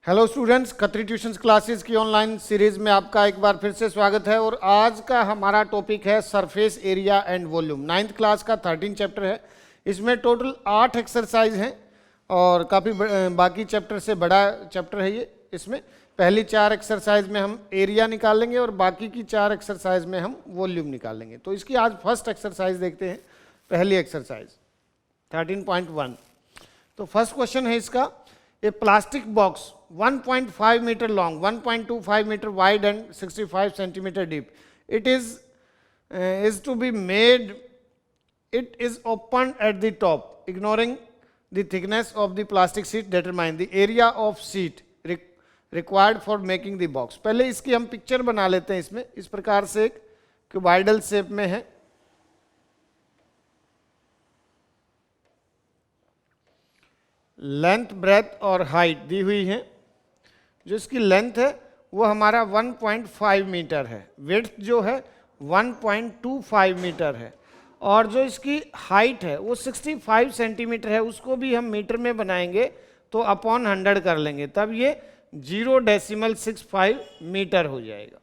Hello students, Khatri tuitions classes की online series में आपका एक बार फिर से स्वागत है। और आज का हमारा टॉपिक है surface area and volume. 9th class का 13 चैप्टर है। इसमें टोटल 8 एक्सरसाइज हैं और काफ़ी बाकी चैप्टर से बड़ा चैप्टर है ये। इसमें पहली 4 एक्सरसाइज में हम एरिया निकाल लेंगे और बाकी की 4 एक्सरसाइज में हम वॉल्यूम निकाल लेंगे। तो इसकी आज फर्स्ट एक्सरसाइज देखते हैं। पहली एक्सरसाइज 13.1। तो फर्स्ट क्वेश्चन है इसका, ए plastic box 1.5 meter long, 1.25 meter wide and 65 centimeter deep. It is to be made. It is opened at the top. Ignoring the thickness of the plastic sheet, determine the area of sheet required for making the box. पहले इसकी हम picture बना लेते हैं। इसमें इस प्रकार से एक क्यूबॉइडल शेप में है। लेंथ, ब्रेथ और हाइट दी हुई है। जो इसकी लेंथ है वो हमारा 1.5 मीटर है, विड्थ जो है 1.25 मीटर है, और जो इसकी हाइट है वो 65 सेंटीमीटर है। उसको भी हम मीटर में बनाएंगे तो अपॉन 100 कर लेंगे, तब ये 0.65 मीटर हो जाएगा।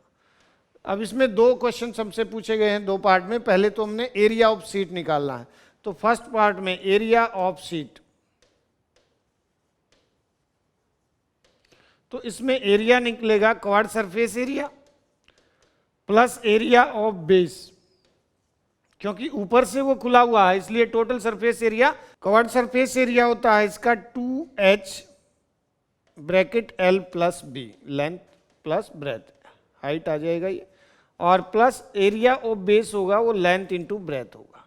अब इसमें 2 क्वेश्चन हमसे पूछे गए हैं 2 पार्ट में। पहले तो हमने एरिया ऑफ शीट निकालना है। तो फर्स्ट पार्ट में एरिया ऑफ शीट, तो इसमें एरिया निकलेगा covered surface area plus area of base, क्योंकि ऊपर से वो खुला हुआ है इसलिए total surface area, covered surface area होता है इसका 2h bracket l plus b, length plus breadth, height आ जाएगा ये, और प्लस एरिया ऑफ बेस होगा वो लेंथ इंटू ब्रेथ होगा।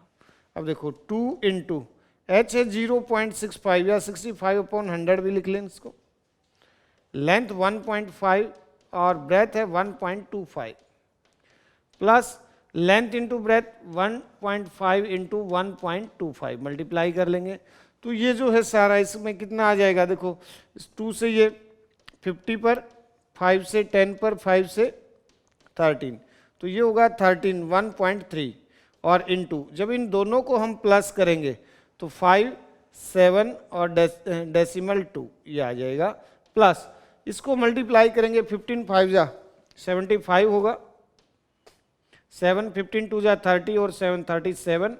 अब देखो 2 इंटू h है 0.65 या 65/100 भी लिख लें इसको। लेंथ 1.5 और ब्रेथ है 1.25 plus length into breath 1.5 into 1.25 multiply कर लेंगे। तो ये जो है सारा इसमें कितना आ जाएगा, देखो 2 से ये 50 पर, 5 से 10 पर, 5 से 13, तो ये होगा 13 1.3 और इंटू, जब इन दोनों को हम प्लस करेंगे तो 5 7 और डेसिमल 2 ये आ जाएगा, प्लस इसको मल्टीप्लाई करेंगे 15 5 जा 75 होगा, 7 15 2 जा 30 और 7 37,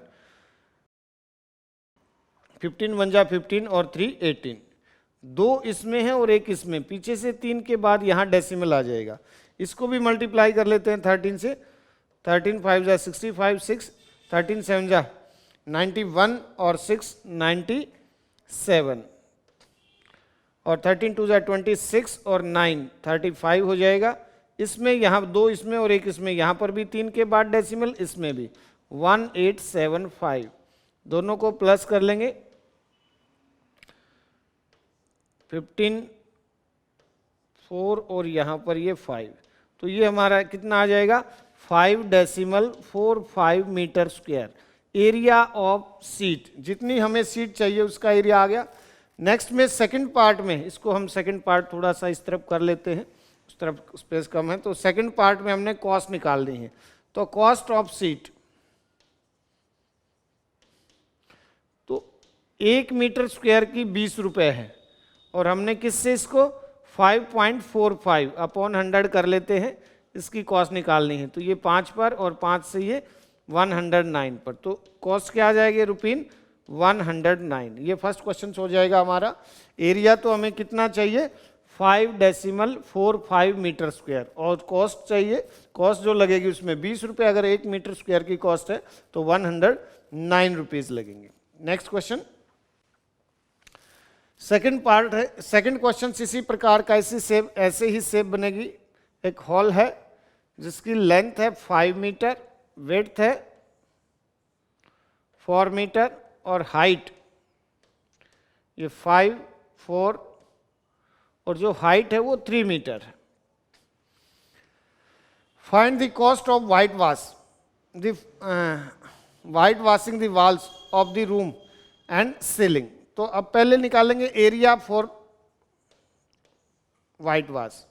15 1 जा 15 और 3 18, 2 इसमें है और 1 इसमें, पीछे से 3 के बाद यहाँ डेसिमल आ जाएगा। इसको भी मल्टीप्लाई कर लेते हैं 13 से, 13 5 जा 65, 6 13 7 जा 91 और 6 97, और 13 2 जा 26 और 9 35 हो जाएगा। इसमें यहाँ 2 इसमें और 1 इसमें, यहाँ पर भी 3 के बाद डेसिमल, इसमें भी 1875, दोनों को प्लस कर लेंगे 15 4 और यहाँ पर ये 5, तो ये हमारा कितना आ जाएगा 5.45 metre square area of seat. जितनी हमें सीट चाहिए उसका एरिया आ गया। नेक्स्ट में सेकंड पार्ट में, इसको हम सेकंड पार्ट थोड़ा सा इस तरफ कर लेते हैं, उस तरफ स्पेस कम है, तो सेकंड पार्ट में हमने कॉस्ट निकालनी है। तो कॉस्ट ऑफ सीट, तो 1 मीटर स्क्वायर की 20 रुपये है, और हमने किससे इसको 5.45 अपॉन 100 कर लेते हैं, इसकी कॉस्ट निकालनी है। तो ये 5 पर और 5 से ये 109 पर, तो कॉस्ट क्या आ जाएगी रुपीन 109। ये फर्स्ट क्वेश्चन हो जाएगा हमारा। एरिया तो हमें कितना चाहिए 5.45 मीटर स्क्वायर, और कॉस्ट चाहिए, कॉस्ट जो लगेगी उसमें 20 रुपये, अगर 1 मीटर स्क्वायर की कॉस्ट है तो 109 रुपीज लगेंगे। नेक्स्ट क्वेश्चन सेकंड पार्ट है। सेकंड क्वेश्चन इसी प्रकार का, ऐसे ही शेप बनेगी। एक हॉल है जिसकी लेंथ है 5 मीटर, विड्थ है 4 मीटर और हाइट ये 5 4 और जो हाइट है वो 3 मीटर है। Find the cost of white washing the walls of the room and ceiling. तो अब पहले निकालेंगे area for white wash.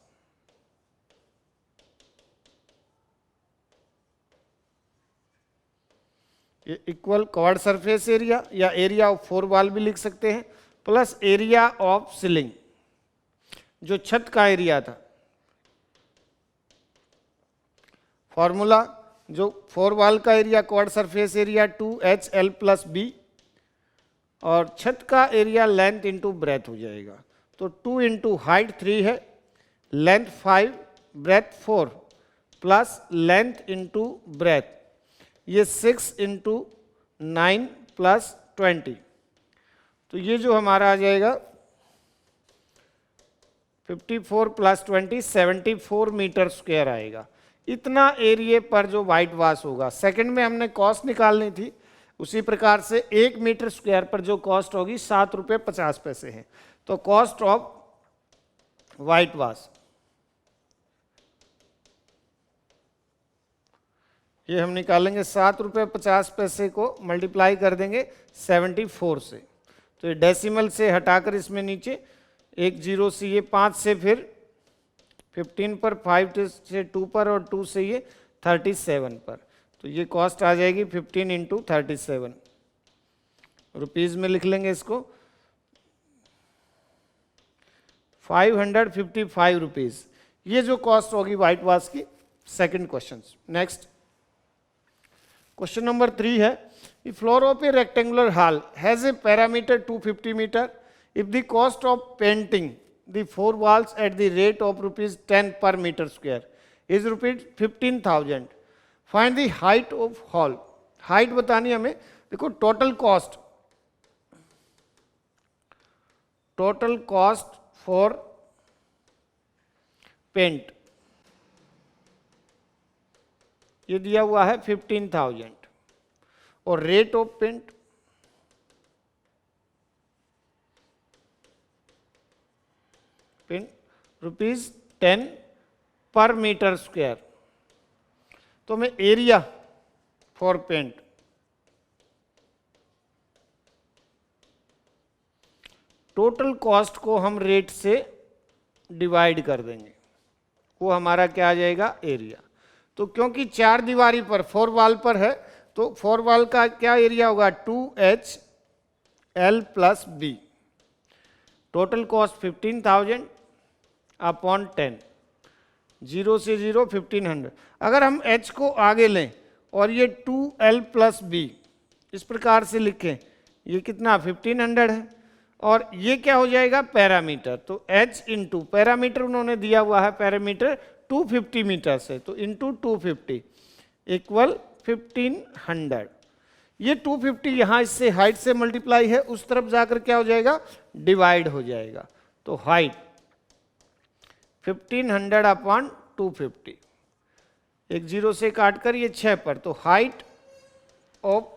Equal covered surface area या एरिया ऑफ 4 वॉल भी लिख सकते हैं, प्लस एरिया ऑफ सीलिंग। जो छत का एरिया था, फॉर्मूला जो 4 वॉल का area quad surface area 2HL plus B, और छत का एरिया लेंथ इंटू ब्रेथ हो जाएगा। तो 2 इंटू हाइट 3 है, length 5, breadth 4, plus length into breadth ये 6 इंटू 9 प्लस 20, तो ये जो हमारा आ जाएगा 54 प्लस 20 74 मीटर स्क्वायर आएगा। इतना एरिया पर जो वाइट वाश होगा, सेकंड में हमने कॉस्ट निकालनी थी, उसी प्रकार से 1 मीटर स्क्वायर पर जो कॉस्ट होगी 7 रुपये 50 पैसे है। तो कॉस्ट ऑफ वाइट वाश ये हम निकालेंगे 7 रुपये 50 पैसे को मल्टीप्लाई कर देंगे 74 से, तो ये डेसिमल से हटाकर इसमें नीचे एक जीरो से ये 5 से फिर 15 पर, 5 से 2 पर और 2 से ये 37 पर, तो ये कॉस्ट आ जाएगी 15 इंटू 37 रुपीज़ में लिख लेंगे इसको 555 रुपीज़, ये जो कॉस्ट होगी वाइट वाश की। Second question. Next question number 3 है, the floor of a rectangular hall has a parameter 250 metre, if the cost of painting the 4 walls at the rate of rupees 10 per meter square is rupees 15,000, find the height of hall। Height बतानी हमें, देखो total cost for paint ये दिया हुआ है 15,000 और rate of paint rupees 10 पर metre square. तो मैं area for paint total cost को हम रेट से डिवाइड कर देंगे, वो हमारा क्या आ जाएगा एरिया। तो क्योंकि 4 दीवारी पर 4 वॉल पर है, तो 4 वॉल का क्या एरिया होगा 2HL plus B, total cost 15,000 upon 10, 0 से 0 1500। अगर हम h को आगे लें और ये 2L प्लस बी इस प्रकार से लिखें, ये कितना 1500 है, और ये क्या हो जाएगा पैरामीटर, तो h इंटू पैरामीटर उन्होंने दिया हुआ है पैरामीटर 250 मीटर से, तो इंटू 250 इक्वल 1500। ये 250 यहाँ इससे हाइट से मल्टीप्लाई है, उस तरफ जाकर क्या हो जाएगा डिवाइड हो जाएगा, तो हाइट 1500 अपॉन 250, एक जीरो से काटकर ये 6 पर, तो हाइट ऑफ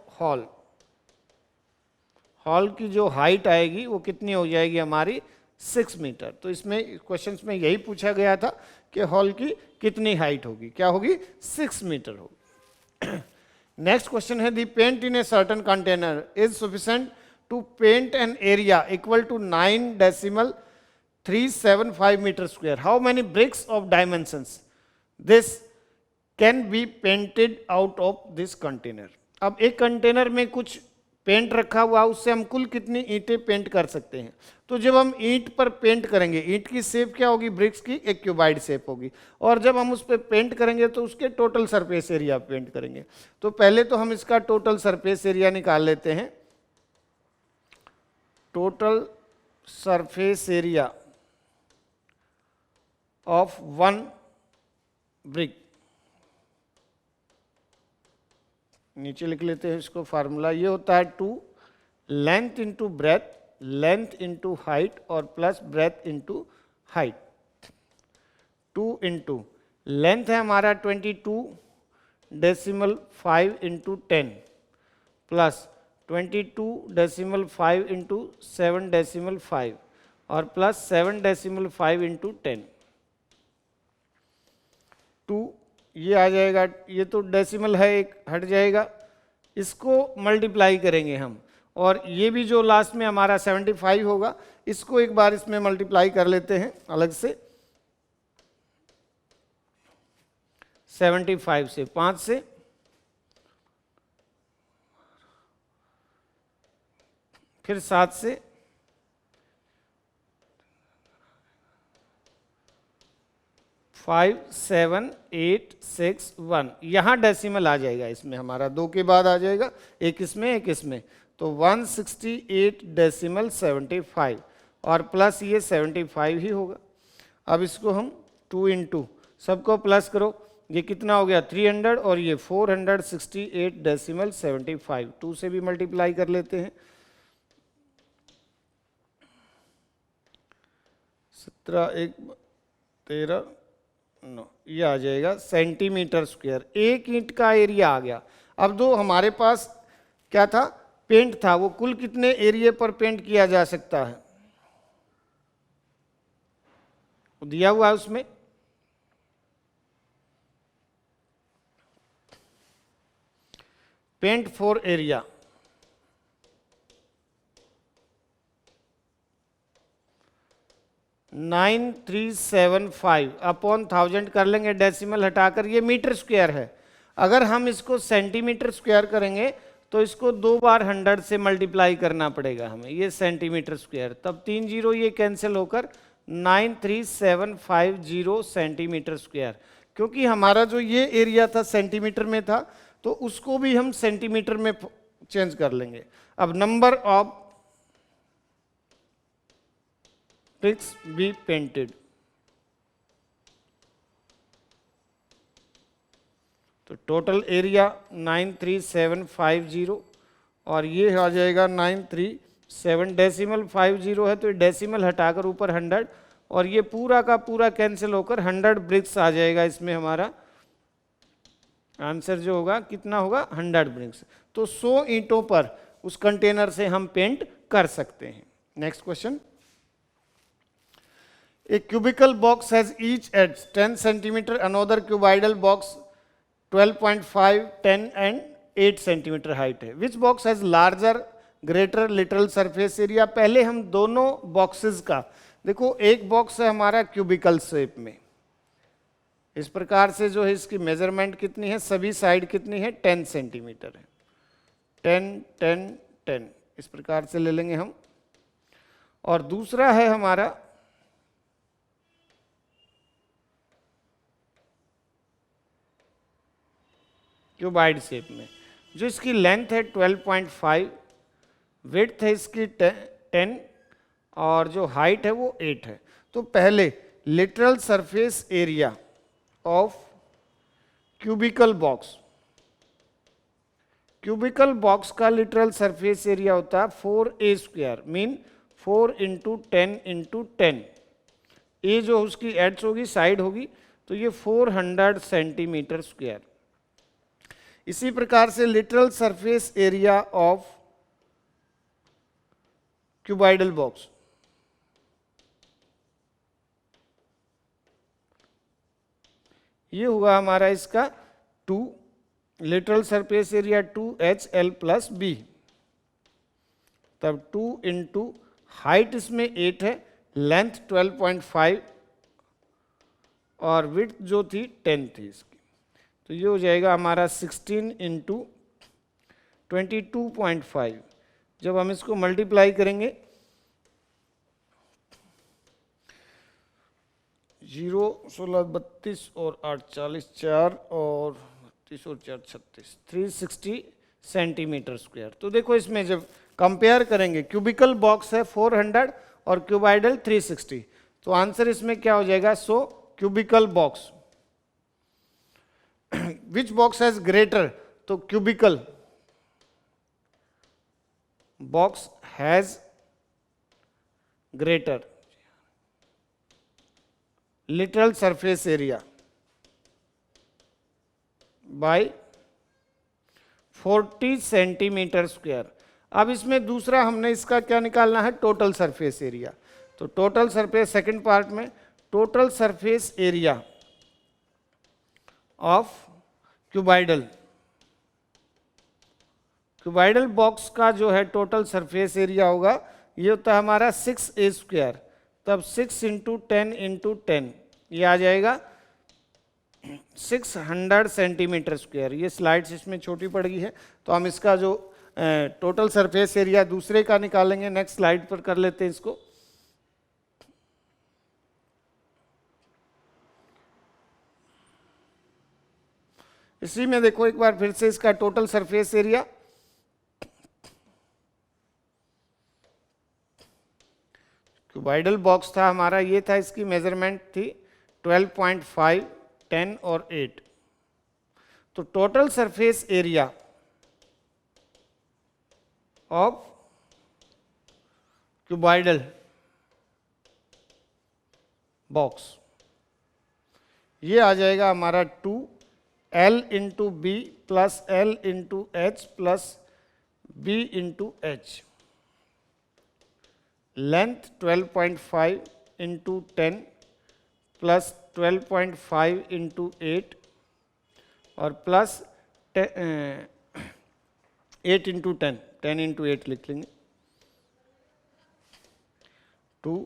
हॉल की जो हाइट आएगी वो कितनी हो जाएगी हमारी 6 मीटर। तो इसमें क्वेश्चंस में यही पूछा गया था कि हॉल की कितनी हाइट होगी, क्या होगी 6 मीटर होगी। नेक्स्ट क्वेश्चन है, the paint in a certain container is sufficient to paint an area equal to 9.375 meter square. How many bricks of dimensions this can be painted out of this container? अब एक container में कुछ paint रखा हुआ, उससे हम कुल कितनी ईंटें पेंट कर सकते हैं। तो जब हम ईंट पर पेंट करेंगे, ईंट की शेप क्या होगी ब्रिक्स की एक क्यूबाइड शेप होगी, और जब हम उस पर पेंट करेंगे तो उसके टोटल सरफेस एरिया पेंट करेंगे। तो पहले तो हम इसका टोटल सरफेस एरिया निकाल लेते हैं। Total surface area of 1 brick, नीचे लिख लेते हैं इसको, फार्मूला ये होता है 2 length into breadth, length into height और plus breadth into height. 2 into length है हमारा 22.5 इंटू 10 प्लस 22.5 इंटू 7.5 और प्लस 7.5 इंटू 10। 2 ये आ जाएगा, ये तो डेसिमल है एक हट जाएगा, इसको मल्टीप्लाई करेंगे हम, और ये भी जो लास्ट में हमारा 75 होगा इसको एक बार इसमें मल्टीप्लाई कर लेते हैं अलग से। 75 से 5 से फिर 7 से 57861, यहाँ डेसिमल आ जाएगा, इसमें हमारा 2 के बाद आ जाएगा, एक इसमें, तो 168.75 और प्लस ये 75 ही होगा। अब इसको हम 2 इंटू सबको प्लस करो, ये कितना हो गया 300 और ये 468.75, 2 से भी मल्टीप्लाई कर लेते हैं, 17 1 13 9, ये आ जाएगा सेंटीमीटर स्क्वायर। एक ईंट का एरिया आ गया। अब दो हमारे पास क्या था, पेंट था, वो कुल कितने एरिया पर पेंट किया जा सकता है दिया हुआ है उसमें। पेंट फॉर एरिया 9375 अपॉन 1000 कर लेंगे, डेसिमल हटाकर, ये मीटर स्क्वायर है। अगर हम इसको सेंटीमीटर स्क्वायर करेंगे तो इसको 2 बार 100 से मल्टीप्लाई करना पड़ेगा हमें, ये सेंटीमीटर स्क्वायर, तब 3 जीरो ये कैंसिल होकर 93750 सेंटीमीटर स्क्वायर। क्योंकि हमारा जो ये एरिया था सेंटीमीटर में था, तो उसको भी हम सेंटीमीटर में चेंज कर लेंगे। अब number of bricks be painted, तो टोटल एरिया 93750 और ये आ जाएगा 937, डेसिमल 50 है तो डेसिमल हटाकर ऊपर 100 और ये पूरा का पूरा कैंसिल होकर 100 ब्रिक्स आ जाएगा। इसमें हमारा आंसर जो होगा कितना होगा 100 ब्रिक्स। तो 100 ईंटों पर उस कंटेनर से हम पेंट कर सकते हैं। Next question, A cubical box has each edge 10 centimeter, another cuboidal box 12.5, 10 and 8 centimeter height है। Which box has larger, greater lateral surface area? पहले हम दोनों बॉक्सेस का देखो, एक बॉक्स है हमारा क्यूबिकल शेप में, इस प्रकार से जो है इसकी मेजरमेंट कितनी है, सभी साइड कितनी है 10 सेंटीमीटर है, 10 10 10 इस प्रकार से ले लेंगे हम। और दूसरा है हमारा क्यूबाइड शेप में, जो इसकी लेंथ है 12.5, विड्थ है इसकी 10 और जो हाइट है वो 8 है। तो पहले literal surface area of cubical box, cubical box का लिटरल सरफेस एरिया होता है 4a square, mean 4 into 10 into 10, ए जो उसकी एड्स होगी साइड होगी, तो ये 400 सेंटीमीटर स्क्वायर। इसी प्रकार से literal surface area of cuboidal box, ये हुआ हमारा इसका 2, literal surface area 2HL plus B, तब 2 इंटू हाइट इसमें 8 है, लेंथ 12.5 और विड्थ जो थी 10 थी इसकी, तो ये हो जाएगा हमारा 16 इंटू 22.5। जब हम इसको मल्टीप्लाई करेंगे 0 16 32 और 8 40 4 और 32 और 4 36 360 सेंटीमीटर स्क्वायर। तो देखो इसमें जब कंपेयर करेंगे, क्यूबिकल बॉक्स है 400 और क्यूबाइडल 360, तो आंसर इसमें क्या हो जाएगा, so cubical box. Which box has greater, तो cubical box has greater lateral surface area by 40 centimetre square. अब इसमें दूसरा हमने इसका क्या निकालना है, टोटल सरफेस एरिया। तो टोटल सरफेस सेकंड पार्ट में, total surface area of cuboidal, cuboidal box का जो है टोटल सरफेस एरिया होगा, ये होता है हमारा 6a स्क्वायर, तब 6 इंटू 10 इंटू 10, ये आ जाएगा 600 सेंटीमीटर स्क्वायर। ये स्लाइड्स इसमें छोटी पड़ गई है, तो हम इसका जो टोटल सरफेस एरिया दूसरे का निकालेंगे, नेक्स्ट स्लाइड पर कर लेते हैं इसको। इसी में देखो एक बार फिर से इसका total surface area, cuboidal box था हमारा, ये था, इसकी मेजरमेंट थी 12.5, 10 और 8। तो total surface area of cuboidal box ये आ जाएगा हमारा 2L into B plus L into H plus B into H. Length 12.5 into 10 plus 12.5 into 8 और प्लस 8 इंटू 10, 10 इंटू 8 लिख लेंगे 2,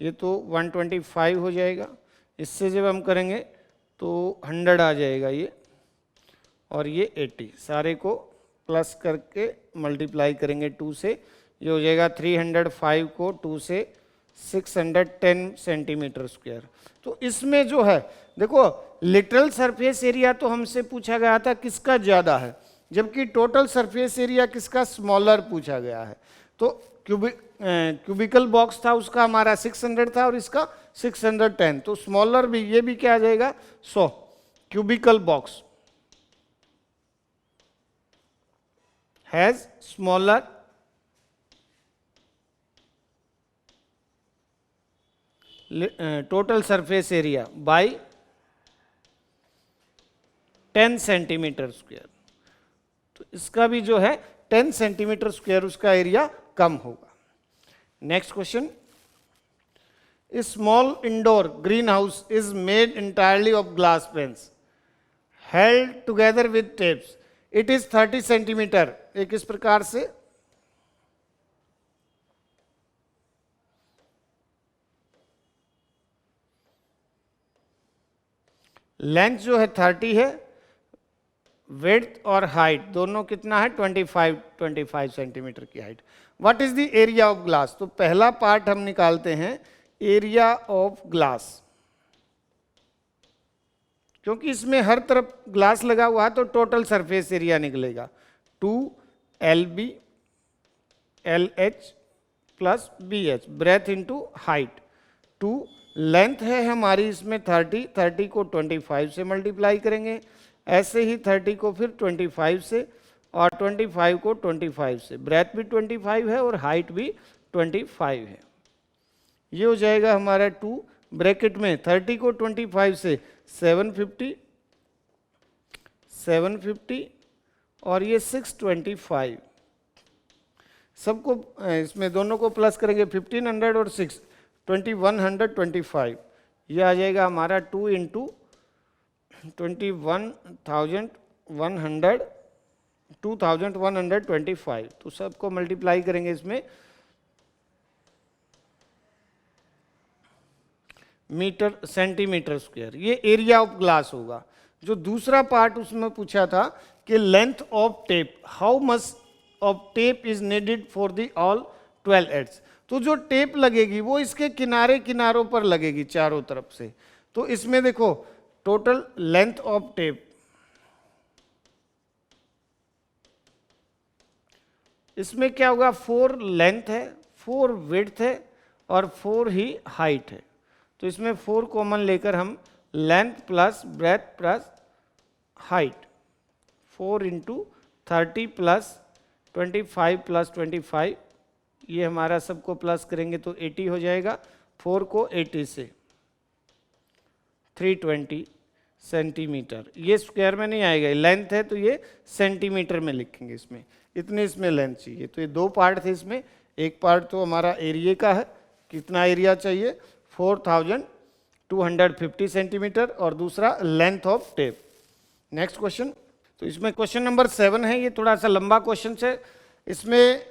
ये तो 125 हो जाएगा। इससे जब हम करेंगे तो 100 आ जाएगा ये, और ये 80, सारे को प्लस करके मल्टीप्लाई करेंगे 2 से, ये हो जाएगा 305 को 2 से 610 सेंटीमीटर स्क्वायर। तो इसमें जो है देखो लिटरल सरफेस एरिया तो हमसे पूछा गया था किसका ज़्यादा है, जबकि टोटल सरफेस एरिया किसका स्मॉलर पूछा गया है। तो क्यूबिकल बॉक्स था उसका हमारा 600 था और इसका 610, तो स्मॉलर भी, ये भी क्या आ जाएगा 100। Cubical box has smaller total surface area by 10 centimetre square. तो इसका भी जो है 10 सेंटीमीटर स्क्वायर उसका एरिया कम होगा। Next question, small indoor greenhouse is made entirely of glass panes held together with tapes, it is 30 centimetre. एक इस प्रकार से लेंथ जो है 30 है, विड्थ और हाइट दोनों कितना है 25 सेंटीमीटर की height. What is the area of glass? तो पहला पार्ट हम निकालते हैं एरिया ऑफ ग्लास, क्योंकि इसमें हर तरफ ग्लास लगा हुआ है तो टोटल सरफेस एरिया निकलेगा 2LB LH plus BH, breath into height 2, length है हमारी इसमें 30 को 25 से मल्टीप्लाई करेंगे, ऐसे ही 30 को फिर 25 से और 25 को 25 से, ब्रेथ भी 25 है और हाइट भी 25 है। ये हो जाएगा हमारा 2 ब्रैकेट में 30 को 25 से 750 और ये 625, सबको इसमें दोनों को प्लस करेंगे 1500 और 6 2125, ये आ जाएगा हमारा 2 इंटू 2125, तो सबको मल्टीप्लाई करेंगे इसमें मीटर सेंटीमीटर स्क्वायर, ये एरिया ऑफ ग्लास होगा। जो दूसरा पार्ट उसमें पूछा था कि length of tape, how much of tape is needed for the all 12 edges. तो जो टेप लगेगी वो इसके किनारे किनारों पर लगेगी चारों तरफ से। तो इसमें देखो टोटल लेंथ ऑफ टेप, इसमें क्या होगा 4 लेंथ है, 4 विड्थ है और 4 ही हाइट है। तो इसमें 4 कॉमन लेकर हम length plus breath plus height 4 into 30 plus 25 plus 25, ये हमारा सबको प्लस करेंगे तो 80 हो जाएगा। 4 को 80 से 320 सेंटीमीटर, ये स्क्वायर में नहीं आएगा, लेंथ है तो ये सेंटीमीटर में लिखेंगे, इसमें इतनी इसमें लेंथ चाहिए। तो ये 2 पार्ट थे इसमें, एक पार्ट तो हमारा एरिया का है, कितना एरिया चाहिए 4250 सेंटीमीटर, और दूसरा length of tape. Next question, तो इसमें क्वेश्चन नंबर 7 है, ये थोड़ा सा लंबा क्वेश्चन है। इसमें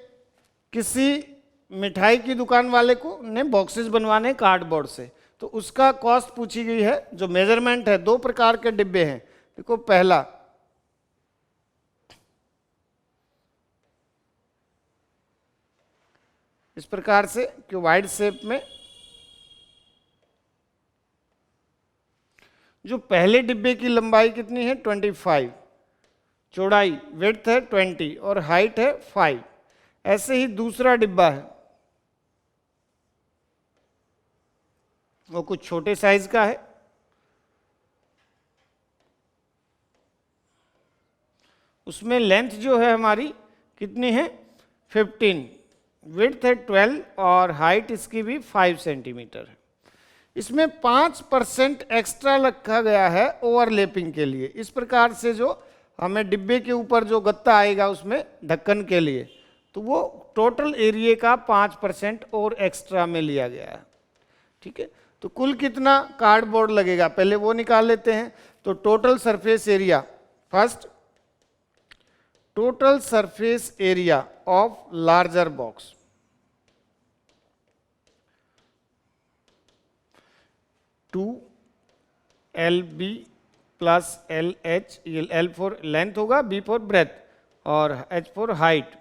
किसी मिठाई की दुकान वाले को ने बॉक्सेस बनवाने कार्डबोर्ड से, तो उसका कॉस्ट पूछी गई है। जो मेजरमेंट है 2 प्रकार के डिब्बे हैं, देखो पहला इस प्रकार से क्यूबाइड शेप में, जो पहले डिब्बे की लंबाई कितनी है 25, चौड़ाई विड्थ है 20 और हाइट है 5। ऐसे ही दूसरा डिब्बा है, वो कुछ छोटे साइज का है, उसमें लेंथ जो है हमारी कितनी है 15, विड्थ है 12 और हाइट इसकी भी 5 सेंटीमीटर है। इसमें 5% एक्स्ट्रा रखा गया है ओवरलैपिंग के लिए। इस प्रकार से जो हमें डिब्बे के ऊपर जो गत्ता आएगा उसमें ढक्कन के लिए, तो वो टोटल एरिया का 5% और एक्स्ट्रा में लिया गया है। ठीक है, तो कुल कितना कार्डबोर्ड लगेगा पहले वो निकाल लेते हैं। तो total surface area, first total surface area of larger box, two LB plus LH, ये L फॉर लेंथ होगा, B फॉर ब्रेथ और H for height,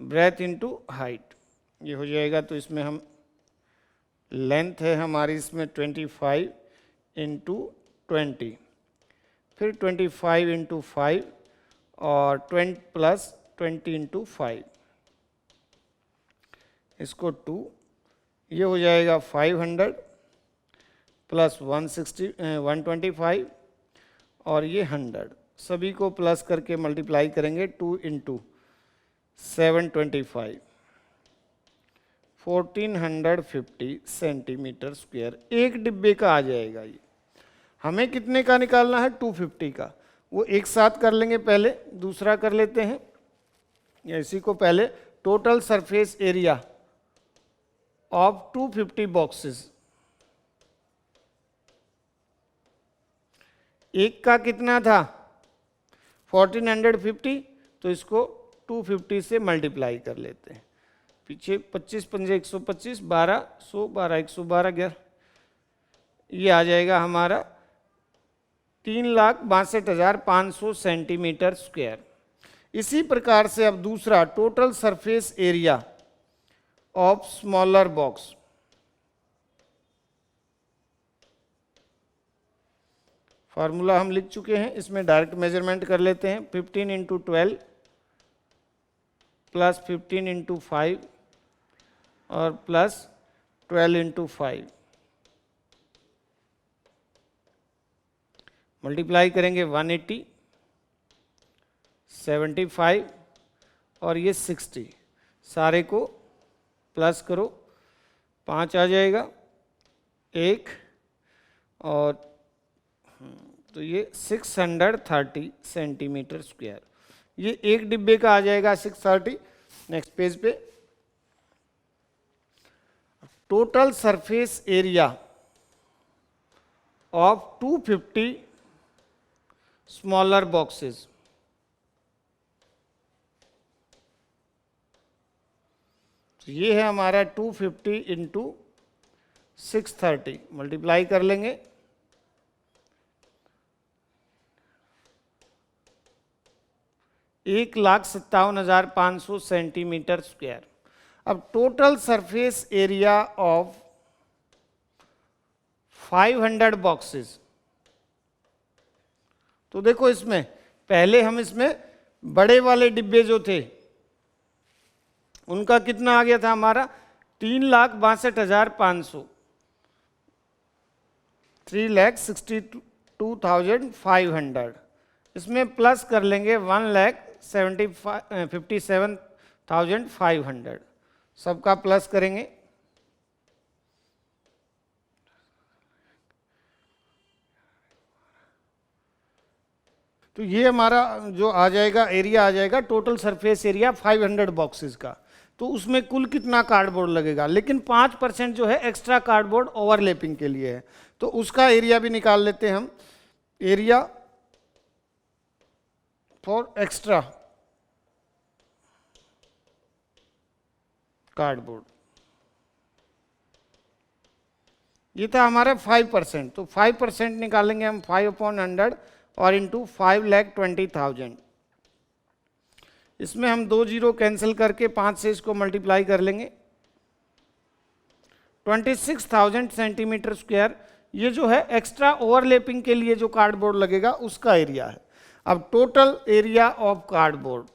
breadth into height ये हो जाएगा। तो इसमें हम लेंथ है हमारी इसमें 25 इंटू 20, फिर 25 इंटू 5 और 20 प्लस 20 इंटू 5, इसको 2, ये हो जाएगा 500 प्लस 125 और ये 100, सभी को प्लस करके मल्टीप्लाई करेंगे 2 इंटू 725, 1450 सेंटीमीटर स्क्वायर एक डिब्बे का आ जाएगा। ये हमें कितने का निकालना है 250 का, वो एक साथ कर लेंगे, पहले दूसरा कर लेते हैं। इसी को पहले total surface area of 250 boxes, एक का कितना था 1450, तो इसको 250 से मल्टीप्लाई कर लेते हैं। पीछे 25 पंजे 125, 12 100, 12 112, 11, ये आ जाएगा हमारा 3,62,500 सेंटीमीटर स्क्वायर। इसी प्रकार से अब दूसरा total surface area of smaller box, formula हम लिख चुके हैं, इसमें डायरेक्ट मेजरमेंट कर लेते हैं। 15 इंटू 12 प्लस 15 इंटू 5 और प्लस 12 इंटू 5, मल्टीप्लाई करेंगे 180, 75 और ये 60, सारे को प्लस करो, 5 आ जाएगा, 1 और तो ये 630 सेंटीमीटर स्क्वायर, ये एक डिब्बे का आ जाएगा 630। नेक्स्ट पेज पे total surface area of 250 smaller boxes, तो ये है हमारा 250 इंटू 630, मल्टीप्लाई कर लेंगे, 1,57,500 सेंटीमीटर स्क्वायर। अब total surface area of 500 boxes, तो देखो इसमें पहले हम इसमें बड़े वाले डिब्बे जो थे उनका कितना आ गया था हमारा 3,62,500, 3,62,500, इसमें प्लस कर लेंगे 1,57,500, सबका प्लस करेंगे, तो ये हमारा जो आ जाएगा एरिया आ जाएगा टोटल सरफेस एरिया 500 बॉक्सेस का। तो उसमें कुल कितना कार्डबोर्ड लगेगा, लेकिन 5% जो है एक्स्ट्रा कार्डबोर्ड ओवरलैपिंग के लिए है, तो उसका एरिया भी निकाल लेते हैं हम। एरिया फॉर एक्स्ट्रा कार्डबोर्ड, ये था हमारा 5%, तो 5% निकालेंगे हम 5/100 और इंटू 5,20,000। इसमें हम 2 जीरो कैंसिल करके 5 से इसको मल्टीप्लाई कर लेंगे। 26,000 सेंटीमीटर स्क्वायर ये जो है एक्स्ट्रा ओवरलैपिंग के लिए जो कार्डबोर्ड लगेगा उसका एरिया है। अब टोटल एरिया ऑफ कार्डबोर्ड,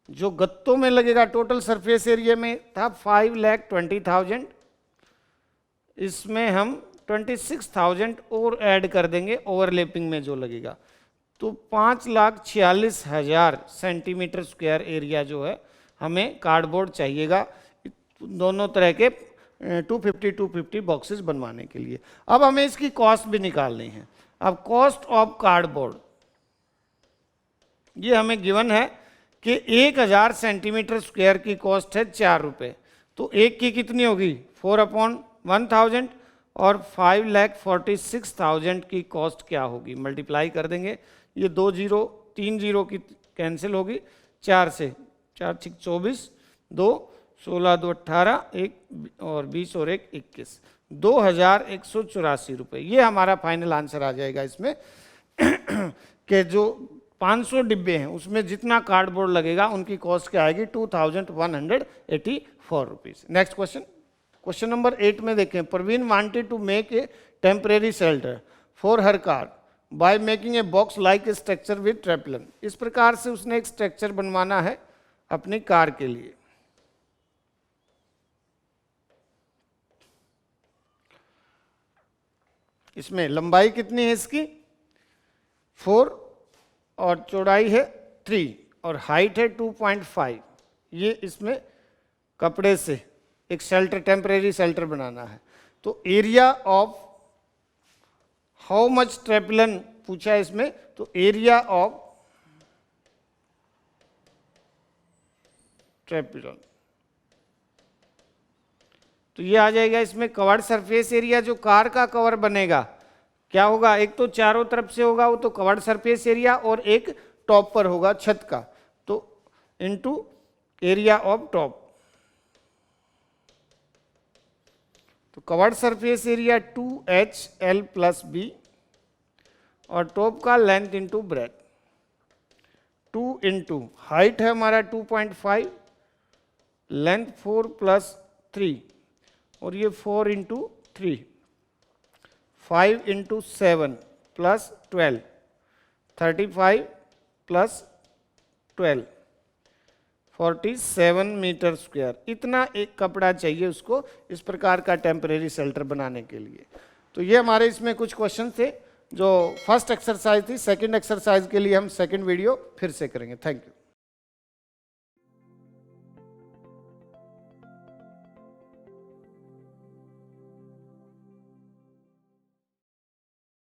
जो गत्तों में लगेगा टोटल सरफेस एरिया में था 5,20,000, इसमें हम 26,000 और ऐड कर देंगे ओवरलैपिंग में जो लगेगा, तो 5,46,000 सेंटीमीटर स्क्वायर एरिया जो है हमें कार्डबोर्ड चाहिएगा दोनों तरह के 250 बॉक्सेस बनवाने के लिए। अब हमें इसकी कॉस्ट भी निकालनी है। अब कॉस्ट ऑफ कार्डबोर्ड, ये हमें गिवन है कि 1,000 सेंटीमीटर स्क्वायर की कॉस्ट है 4 रुपये, तो एक की कितनी होगी 4/1000 और 5,46,000 की कॉस्ट क्या होगी, मल्टीप्लाई कर देंगे, ये 2 0 3 0 की कैंसिल होगी, 4 से 4 6 24, 2 16 2 18, 1 और 20 और 1 21, 2,184 रुपये। ये हमारा फाइनल आंसर आ जाएगा इसमें कि जो 500 डिब्बे हैं उसमें जितना कार्डबोर्ड लगेगा उनकी कॉस्ट क्या आएगी 2,184 rupees. Next question, question number 8 में देखें, Praveen wanted to make a temporary shelter for her car by making a box like a structure with tarpaulin. इस प्रकार से उसने एक स्ट्रक्चर बनवाना है अपनी कार के लिए। इसमें लंबाई कितनी है इसकी 4 और चौड़ाई है 3 और हाइट है 2.5। ये इसमें कपड़े से एक शेल्टर, टेम्परेरी शेल्टर बनाना है। तो एरिया ऑफ हाउ मच ट्रेपलन पूछा है इसमें, तो एरिया ऑफ ट्रेपलन, तो ये आ जाएगा इसमें कवर्ड सरफेस एरिया। जो कार का कवर बनेगा क्या होगा, एक तो चारों तरफ से होगा वो तो कवर्ड सरफेस एरिया, और एक टॉप पर होगा छत का, तो इनटू एरिया ऑफ टॉप। तो covered surface area 2HL + B और टॉप का length into breath, 2 into height है हमारा 2.5, लेंथ 4 + 3 और ये 4 इंटू 3, 5 इंटू 7 + 12, 35 + 12, 47 मीटर स्क्वायर। इतना एक कपड़ा चाहिए उसको इस प्रकार का टेम्परेरी शेल्टर बनाने के लिए। तो ये हमारे इसमें कुछ क्वेश्चन थे जो फर्स्ट एक्सरसाइज थी। सेकंड एक्सरसाइज के लिए हम सेकंड वीडियो फिर से करेंगे। Thank you.